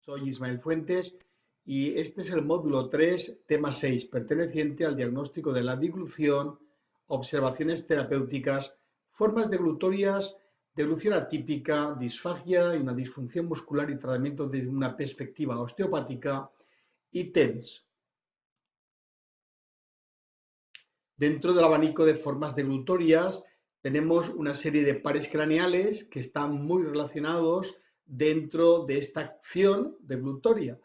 Soy Ismael Fuentes y este es el módulo 3, tema 6, perteneciente al diagnóstico de la diglución, observaciones terapéuticas, formas deglutorias, deglución atípica, disfagia y una disfunción muscular y tratamiento desde una perspectiva osteopática y TENS. Dentro del abanico de formas deglutorias tenemos una serie de pares craneales que están muy relacionados dentro de esta acción deglutoria.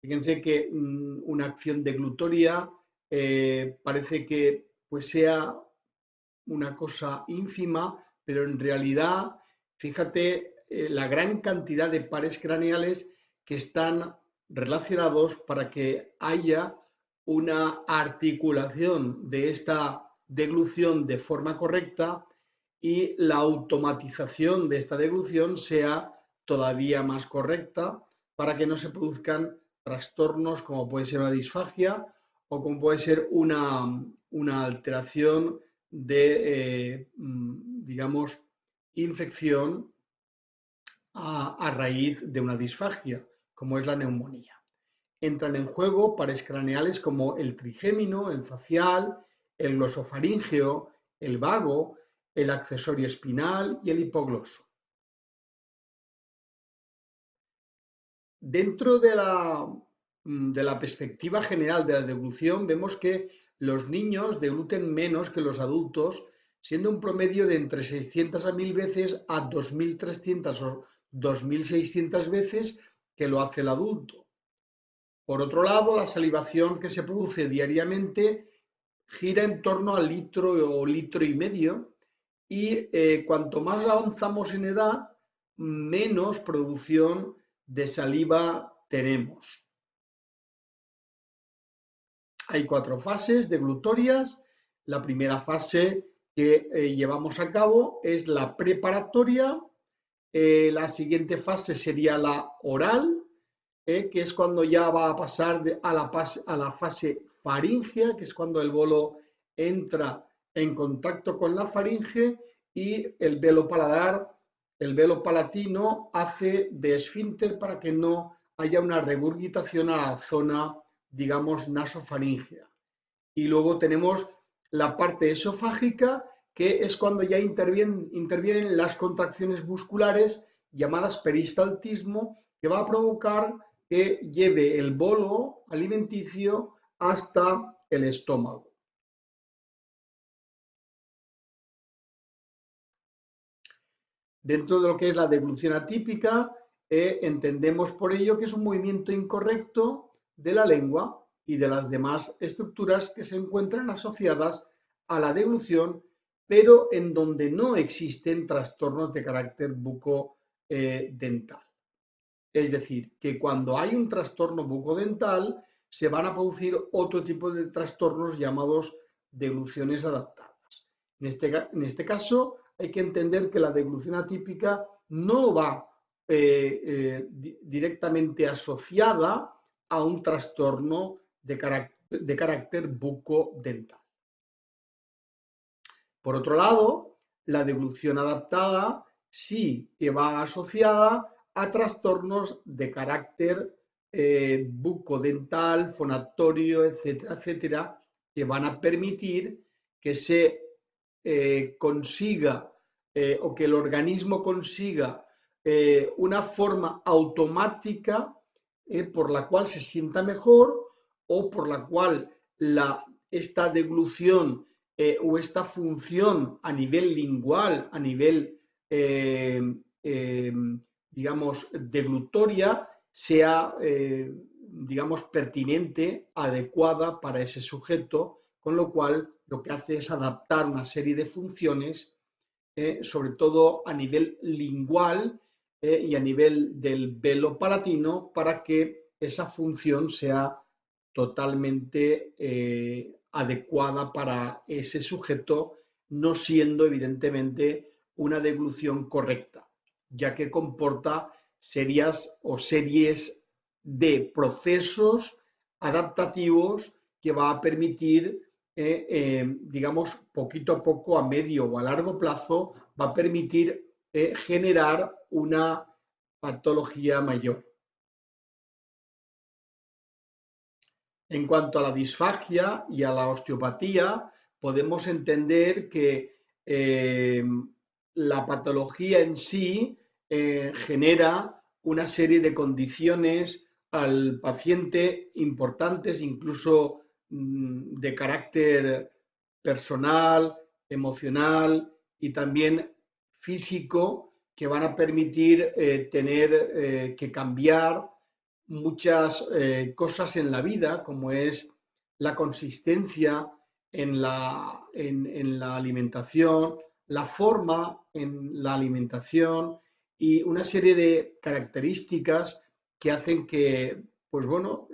Fíjense que una acción deglutoria parece que pues, sea una cosa ínfima, pero en realidad, fíjate la gran cantidad de pares craneales que están relacionados para que haya una articulación de esta deglución de forma correcta y la automatización de esta deglución sea todavía más correcta para que no se produzcan trastornos como puede ser una disfagia o como puede ser una alteración de, digamos, infección a raíz de una disfagia, como es la neumonía. Entran en juego pares craneales como el trigémino, el facial, el glosofaríngeo, el vago, el accesorio espinal y el hipogloso. Dentro de la perspectiva general de la deglución, vemos que los niños degluten menos que los adultos, siendo un promedio de entre 600 a 1000 veces a 2300 o 2600 veces que lo hace el adulto. Por otro lado, la salivación que se produce diariamente gira en torno al litro o litro y medio y cuanto más avanzamos en edad, menos producción de saliva tenemos. Hay 4 fases deglutorias. La primera fase que llevamos a cabo es la preparatoria. La siguiente fase sería la oral, que es cuando ya va a pasar a la fase faríngea, que es cuando el bolo entra en contacto con la faringe y el velo paladar, el velo palatino hace de esfínter para que no haya una regurgitación a la zona, digamos, nasofaríngea. Y luego tenemos la parte esofágica, que es cuando ya intervienen las contracciones musculares llamadas peristaltismo, que va a provocar que lleve el bolo alimenticio hasta el estómago. Dentro de lo que es la deglución atípica, entendemos por ello que es un movimiento incorrecto de la lengua y de las demás estructuras que se encuentran asociadas a la deglución, pero en donde no existen trastornos de carácter bucodental. Es decir, que cuando hay un trastorno bucodental, se van a producir otro tipo de trastornos llamados degluciones adaptadas. En este caso, hay que entender que la deglución atípica no va directamente asociada a un trastorno de carácter bucodental. Por otro lado, la deglución adaptada sí que va asociada a trastornos de carácter bucodental, fonatorio, etcétera, etcétera, que van a permitir que se consiga o que el organismo consiga una forma automática por la cual se sienta mejor o por la cual esta deglución o esta función a nivel lingual, a nivel, digamos, deglutoria, sea, digamos, pertinente, adecuada para ese sujeto, con lo cual lo que hace es adaptar una serie de funciones, sobre todo a nivel lingual y a nivel del velo palatino, para que esa función sea totalmente adecuada para ese sujeto, no siendo evidentemente una deglución correcta, ya que comporta series de procesos adaptativos que va a permitir, digamos, poquito a poco, a medio o a largo plazo, va a permitir generar una patología mayor. En cuanto a la disfagia y a la osteopatía, podemos entender que la patología en sí genera una serie de condiciones al paciente importantes, incluso de carácter personal, emocional y también físico, que van a permitir tener que cambiar muchas cosas en la vida, como es la consistencia en la alimentación, la forma en la alimentación y una serie de características que hacen que, pues bueno,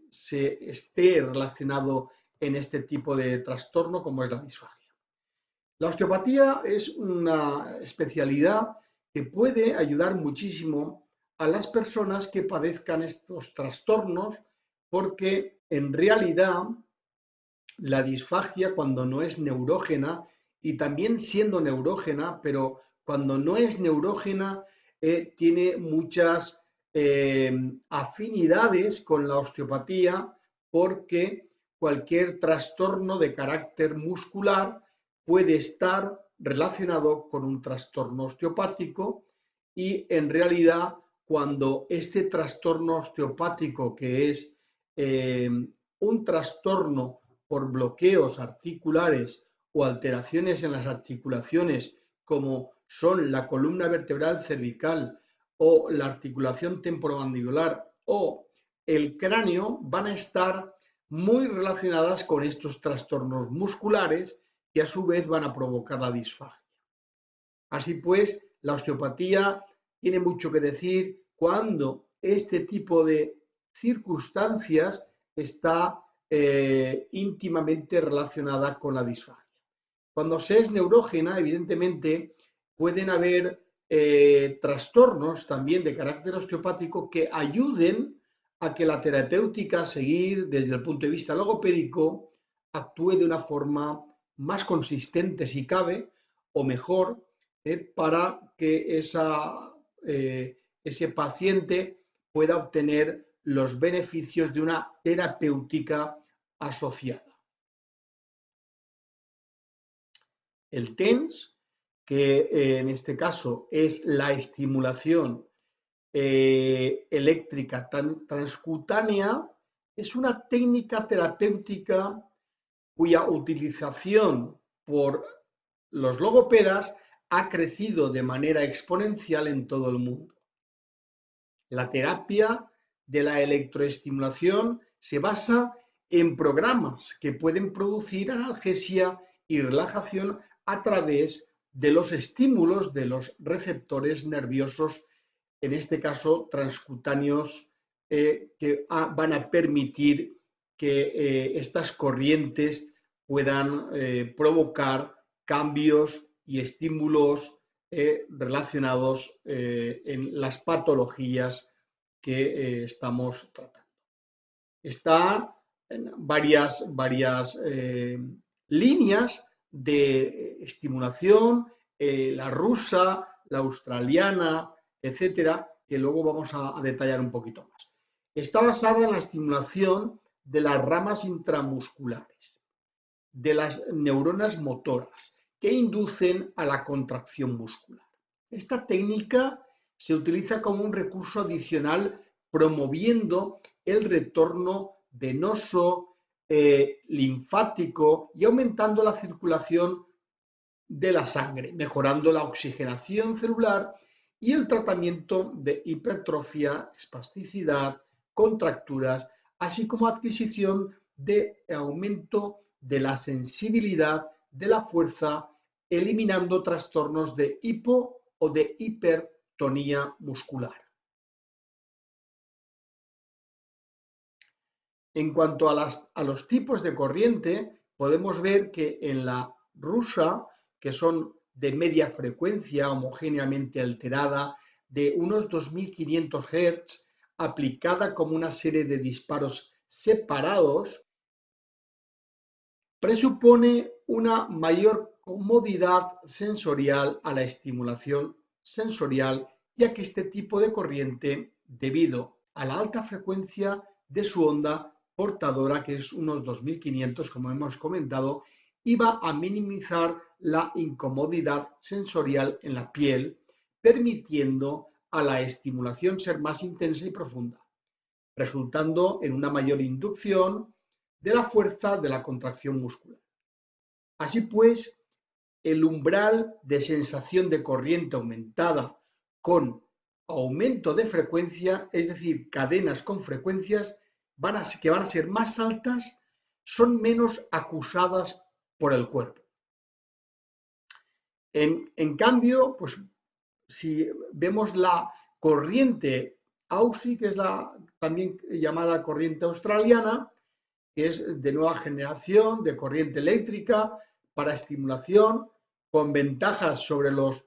se esté relacionado en este tipo de trastorno como es la disfagia. La osteopatía es una especialidad que puede ayudar muchísimo a las personas que padezcan estos trastornos, porque en realidad la disfagia, cuando no es neurógena, y también siendo neurógena, pero cuando no es neurógena, tiene muchas afinidades con la osteopatía, porque cualquier trastorno de carácter muscular puede estar relacionado con un trastorno osteopático, y en realidad cuando este trastorno osteopático, que es un trastorno por bloqueos articulares o alteraciones en las articulaciones, como son la columna vertebral cervical o la articulación temporomandibular o el cráneo, van a estar muy relacionadas con estos trastornos musculares que a su vez van a provocar la disfagia. Así pues, la osteopatía tiene mucho que decir cuando este tipo de circunstancias está íntimamente relacionada con la disfagia. Cuando se es neurógena, evidentemente, pueden haber trastornos también de carácter osteopático que ayuden a que la terapéutica a seguir desde el punto de vista logopédico actúe de una forma más consistente si cabe o mejor para que ese paciente pueda obtener los beneficios de una terapéutica asociada. El TENS, que en este caso es la estimulación eléctrica transcutánea, es una técnica terapéutica cuya utilización por los logopedas ha crecido de manera exponencial en todo el mundo. La terapia de la electroestimulación se basa en programas que pueden producir analgesia y relajación a través de los estímulos de los receptores nerviosos, en este caso transcutáneos, que van a permitir que estas corrientes puedan provocar cambios y estímulos relacionados en las patologías que estamos tratando. Están varias líneas de estimulación, la rusa, la australiana, etcétera, que luego vamos a detallar un poquito más. Está basada en la estimulación de las ramas intramusculares, de las neuronas motoras, que inducen a la contracción muscular. Esta técnica se utiliza como un recurso adicional promoviendo el retorno venoso, linfático y aumentando la circulación de la sangre, mejorando la oxigenación celular y el tratamiento de hipertrofia, espasticidad, contracturas, así como adquisición de aumento de la sensibilidad de la fuerza, eliminando trastornos de hipo o de hipertonía muscular. En cuanto a los tipos de corriente, podemos ver que en la rusa, que son de media frecuencia homogéneamente alterada de unos 2500 Hz, aplicada como una serie de disparos separados, presupone una mayor comodidad sensorial a la estimulación sensorial, ya que este tipo de corriente, debido a la alta frecuencia de su onda, portadora, que es unos 2500, como hemos comentado, y va a minimizar la incomodidad sensorial en la piel, permitiendo a la estimulación ser más intensa y profunda, resultando en una mayor inducción de la fuerza de la contracción muscular. Así pues, el umbral de sensación de corriente aumentada con aumento de frecuencia, es decir, cadenas con frecuencias que van a ser más altas, son menos acusadas por el cuerpo. En cambio, pues si vemos la corriente AUSI, que es la también llamada corriente australiana, que es de nueva generación, de corriente eléctrica, para estimulación, con ventajas sobre los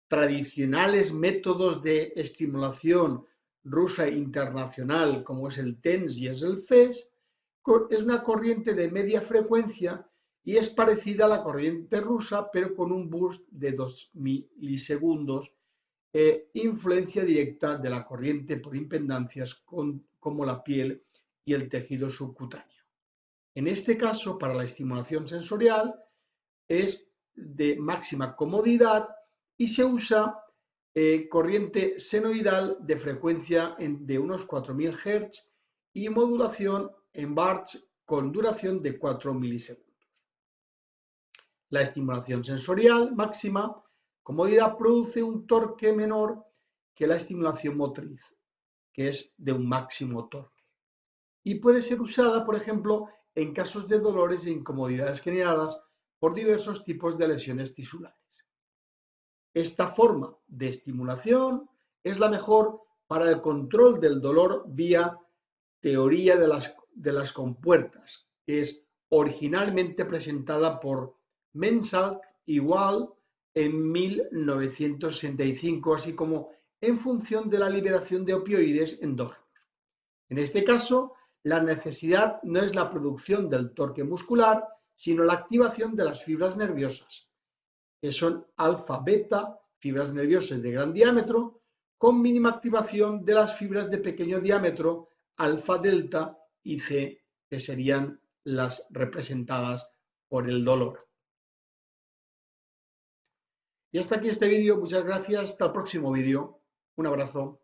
tradicionales métodos de estimulación rusa internacional, como es el TENS y es el FES, es una corriente de media frecuencia y es parecida a la corriente rusa, pero con un burst de 2 milisegundos, influencia directa de la corriente por impedancias como la piel y el tejido subcutáneo. En este caso, para la estimulación sensorial, es de máxima comodidad y se usa corriente senoidal de frecuencia de unos 4000 Hz y modulación en Barts con duración de 4 milisegundos. La estimulación sensorial máxima comodidad produce un torque menor que la estimulación motriz, que es de un máximo torque. Y puede ser usada, por ejemplo, en casos de dolores e incomodidades generadas por diversos tipos de lesiones tisulares. Esta forma de estimulación es la mejor para el control del dolor vía teoría de las compuertas, que es originalmente presentada por Mensalk y Wall en 1965, así como en función de la liberación de opioides endógenos. En este caso, la necesidad no es la producción del torque muscular, sino la activación de las fibras nerviosas, que son alfa-beta, fibras nerviosas de gran diámetro, con mínima activación de las fibras de pequeño diámetro, alfa-delta y C, que serían las representadas por el dolor. Y hasta aquí este vídeo, muchas gracias, hasta el próximo vídeo, un abrazo.